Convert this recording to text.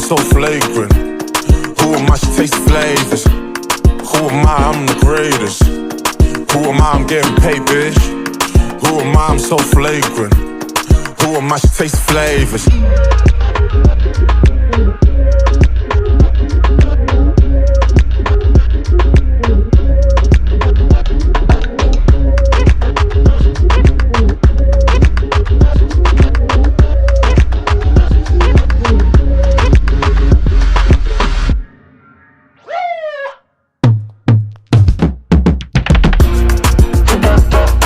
so flagrant? Who am I to taste flavors? Who am I? I'm the greatest. Who am I? I'm getting paid, bitch. Who am I? I'm so flagrant. Who am I to taste flavors?